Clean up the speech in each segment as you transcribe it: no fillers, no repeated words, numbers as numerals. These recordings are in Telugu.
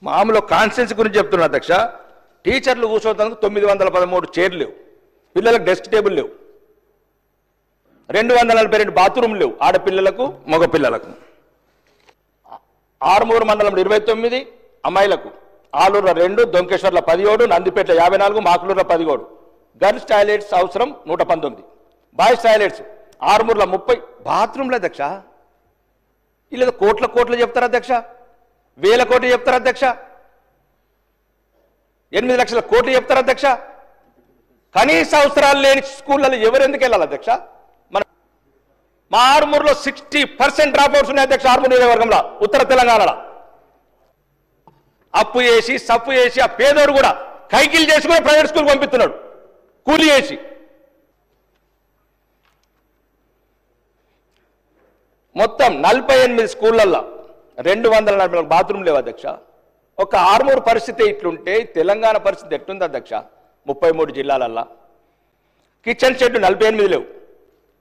మామూలు కాన్స్టిట్యున్సీ గురించి చెప్తున్నా అధ్యక్ష. టీచర్లు కూర్చోవడానికి 913 చైర్లు లేవు, పిల్లలకు డెస్క్ టేబుల్ లేవు, 242 బాత్రూమ్ లేవు ఆడపిల్లలకు మగపిల్లలకు. ఆరుమూరు మండలం 29 అమ్మాయిలకు, ఆలూరులో 2, దొంకేశ్వర్లో 17, నందిపేట 54, మాకులూరులో 17. గర్ల్స్ టాయిలెట్స్ అవసరం 119, బాయ్స్ టాయిలెట్స్ ఆరుమూరులో 30. బాత్రూమ్లు అధ్యక్ష ఇలా కోట్ల చెప్తారు అధ్యక్ష, వేల కోట్లు చెప్తారు అధ్యక్ష, 8 లక్షల కోట్లు చెప్తారు అధ్యక్ష. కనీస అవసరాలు లేని స్కూళ్ళలో ఎవరు ఎందుకు వెళ్ళాలి అధ్యక్ష? మా ఆరుమూరులో 60% డ్రాప్అవుట్స్ ఉన్నాయి అధ్యక్ష. ఆరుమూరు నియోజకవర్గంలో ఉత్తర తెలంగాణలో అప్పు చేసి సప్పు చేసి ఆ పేదోడు కూడా కైకిలు చేసి కూడా ప్రైవేట్ స్కూల్ పంపిస్తున్నాడు కూలి చేసి. మొత్తం 48 స్కూళ్ళల్లో 240 బాత్రూమ్ లేవు అధ్యక్ష. ఒక ఆరుమూరు పరిస్థితి ఇట్లుంటే తెలంగాణ పరిస్థితి ఎట్లుంది అధ్యక్ష? 33 జిల్లాలల్లో కిచెన్ షెడ్ 48 లేవు,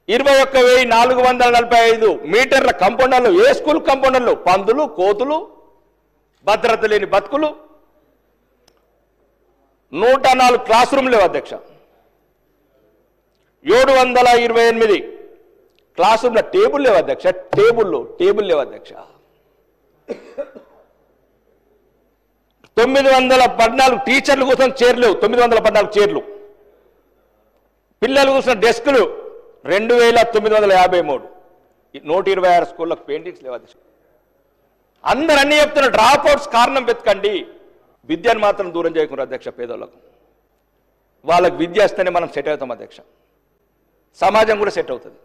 21,445 మీటర్ల కంపౌండర్లు. ఏ స్కూల్ కంపౌండర్లు? పందులు, కోతులు, భద్రత లేని బతుకులు. 104 క్లాస్ రూమ్ లేవు అధ్యక్ష. 728 క్లాస్ రూమ్ల టేబుల్ లేవు అధ్యక్ష. టేబుల్ లేవు అధ్యక్ష. 914 టీచర్లు కోసం చైర్లు లేవు, 914 చైర్లు. పిల్లలు కూర్చున్న డెస్కులు 2,953. 126 స్కూళ్ళకు పెయింటింగ్స్ లేవు అధ్యక్ష. అందరూ అన్ని చెప్తున్నారు. డ్రాప్ అవుట్స్ కారణం వెతకండి, విద్యను మాత్రం దూరం చేయకుండా అధ్యక్ష. పేదోళ్ళకు వాళ్ళకు విద్య వస్తేనే మనం సెట్ అవుతాం అధ్యక్ష, సమాజం కూడా సెట్ అవుతుంది.